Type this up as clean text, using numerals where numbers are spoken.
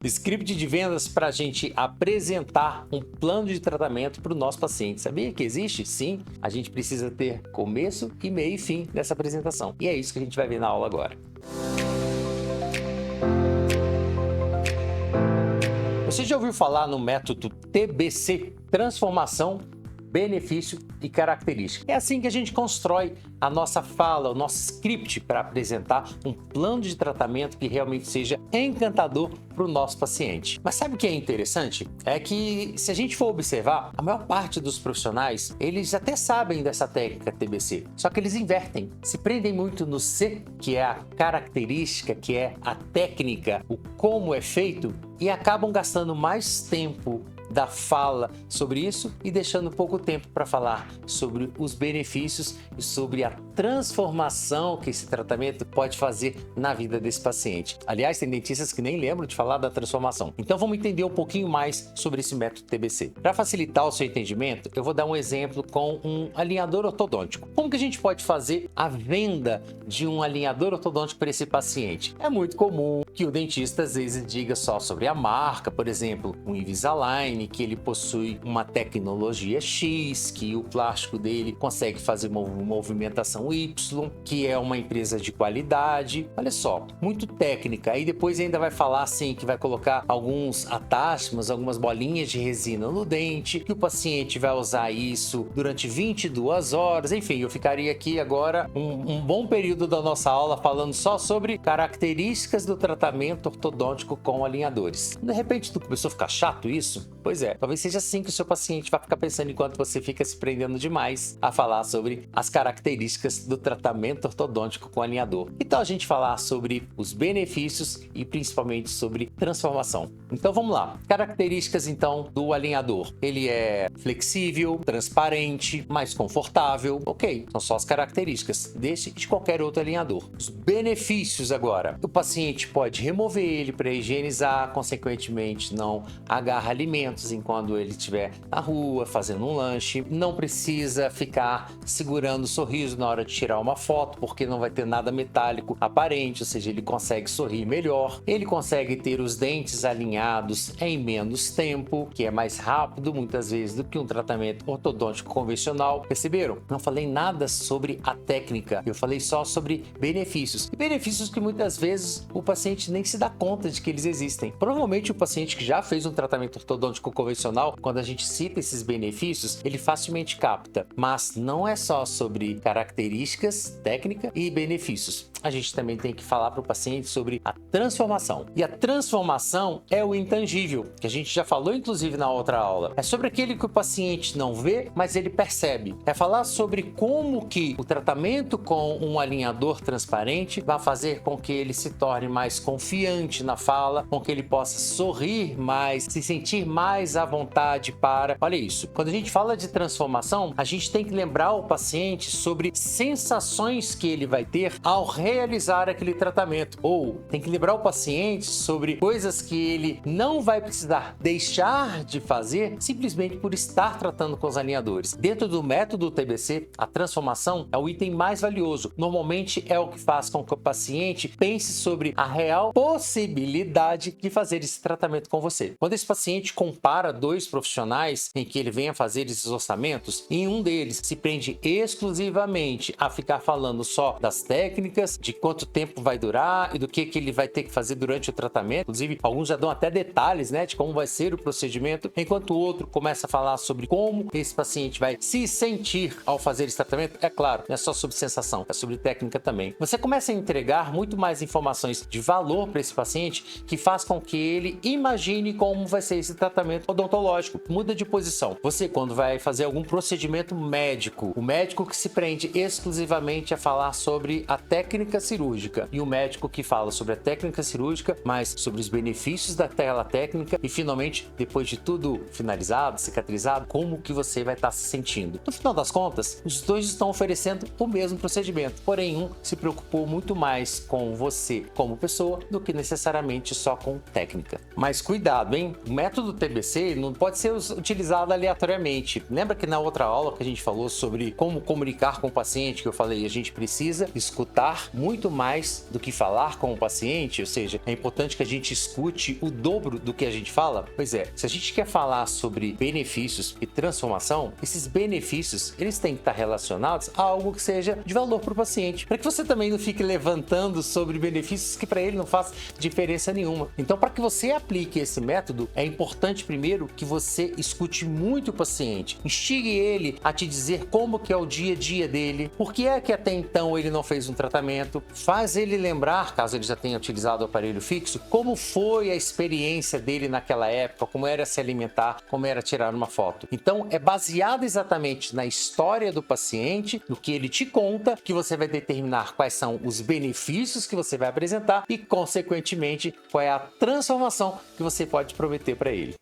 Script de vendas para a gente apresentar um plano de tratamento para o nosso paciente. Sabia que existe? Sim, a gente precisa ter começo e meio e fim dessa apresentação. E é isso que a gente vai ver na aula agora. Você já ouviu falar no método TBC? Transformação, benefício e característica. É assim que a gente constrói a nossa fala, o nosso script para apresentar um plano de tratamento que realmente seja encantador para o nosso paciente. Mas sabe o que é interessante? É que se a gente for observar, a maior parte dos profissionais, eles até sabem dessa técnica TBC, só que eles invertem, se prendem muito no C, que é a característica, que é a técnica, o como é feito, e acabam gastando mais tempo da fala sobre isso e deixando pouco tempo para falar sobre os benefícios e sobre a transformação que esse tratamento pode fazer na vida desse paciente. Aliás, tem dentistas que nem lembram de falar da transformação. Então vamos entender um pouquinho mais sobre esse método TBC. Para facilitar o seu entendimento, eu vou dar um exemplo com um alinhador ortodôntico. Como que a gente pode fazer a venda de um alinhador ortodôntico para esse paciente? É muito comum que o dentista às vezes diga só sobre a marca, por exemplo, o Invisalign, que ele possui uma tecnologia X, que o plástico dele consegue fazer uma movimentação Y, que é uma empresa de qualidade. Olha só, muito técnica. Aí depois ainda vai falar assim que vai colocar alguns attachments, algumas bolinhas de resina no dente, que o paciente vai usar isso durante 22 horas. Enfim, eu ficaria aqui agora um bom período da nossa aula falando só sobre características do tratamento ortodôntico com alinhadores. De repente, tu começou a ficar chato isso? Pois é, talvez seja assim que o seu paciente vai ficar pensando enquanto você fica se prendendo demais a falar sobre as características do tratamento ortodôntico com alinhador. Então a gente falar sobre os benefícios e principalmente sobre transformação. Então vamos lá. Características então do alinhador. Ele é flexível, transparente, mais confortável. Ok, são só as características desse e de qualquer outro alinhador. Os benefícios agora. O paciente pode remover ele para higienizar, consequentemente não agarra alimentos enquanto ele estiver na rua, fazendo um lanche. Não precisa ficar segurando o sorriso na hora de tirar uma foto, porque não vai ter nada metálico aparente, ou seja, ele consegue sorrir melhor. Ele consegue ter os dentes alinhados em menos tempo, que é mais rápido muitas vezes do que um tratamento ortodôntico convencional. Perceberam? Não falei nada sobre a técnica, eu falei só sobre benefícios. E benefícios que muitas vezes o paciente nem se dá conta de que eles existem. Provavelmente o paciente que já fez um tratamento ortodôntico convencional, quando a gente cita esses benefícios, ele facilmente capta. Mas não é só sobre características, técnica e benefícios. A gente também tem que falar para o paciente sobre a transformação. E a transformação é o intangível, que a gente já falou inclusive na outra aula. É sobre aquele que o paciente não vê, mas ele percebe. É falar sobre como que o tratamento com um alinhador transparente vai fazer com que ele se torne mais confiante na fala, com que ele possa sorrir mais, se sentir mais à vontade para... Olha isso, quando a gente fala de transformação, a gente tem que lembrar o paciente sobre sensações que ele vai ter ao realizar aquele tratamento, ou tem que lembrar o paciente sobre coisas que ele não vai precisar deixar de fazer simplesmente por estar tratando com os alinhadores. Dentro do método TBC, a transformação é o item mais valioso. Normalmente é o que faz com que o paciente pense sobre a real possibilidade de fazer esse tratamento com você. Quando esse paciente compara dois profissionais em que ele venha fazer esses orçamentos, e um deles se prende exclusivamente a ficar falando só das técnicas, de quanto tempo vai durar e do que ele vai ter que fazer durante o tratamento. Inclusive, alguns já dão até detalhes, né, de como vai ser o procedimento, enquanto o outro começa a falar sobre como esse paciente vai se sentir ao fazer esse tratamento. É claro, não é só sobre sensação, é sobre técnica também. Você começa a entregar muito mais informações de valor para esse paciente, que faz com que ele imagine como vai ser esse tratamento odontológico. Muda de posição. Você, quando vai fazer algum procedimento médico, o médico que se prende exclusivamente a falar sobre a técnica cirúrgica, e o médico que fala sobre a técnica cirúrgica, mas sobre os benefícios daquela técnica, e finalmente, depois de tudo finalizado, cicatrizado, como que você vai estar se sentindo. No final das contas, os dois estão oferecendo o mesmo procedimento, porém um se preocupou muito mais com você como pessoa do que necessariamente só com técnica. Mas cuidado, hein? O método TBC TBC não pode ser utilizado aleatoriamente. Lembra que na outra aula que a gente falou sobre como comunicar com o paciente, que eu falei, a gente precisa escutar muito mais do que falar com o paciente, ou seja, é importante que a gente escute o dobro do que a gente fala? Pois é, se a gente quer falar sobre benefícios e transformação, esses benefícios, eles têm que estar relacionados a algo que seja de valor para o paciente, para que você também não fique levantando sobre benefícios que para ele não faz diferença nenhuma. Então, para que você aplique esse método, é importante primeiro que você escute muito o paciente, instigue ele a te dizer como que é o dia a dia dele, por que é que até então ele não fez um tratamento, faz ele lembrar, caso ele já tenha utilizado o aparelho fixo, como foi a experiência dele naquela época, como era se alimentar, como era tirar uma foto. Então, é baseado exatamente na história do paciente, no que ele te conta, que você vai determinar quais são os benefícios que você vai apresentar e, consequentemente, qual é a transformação que você pode prometer para ele.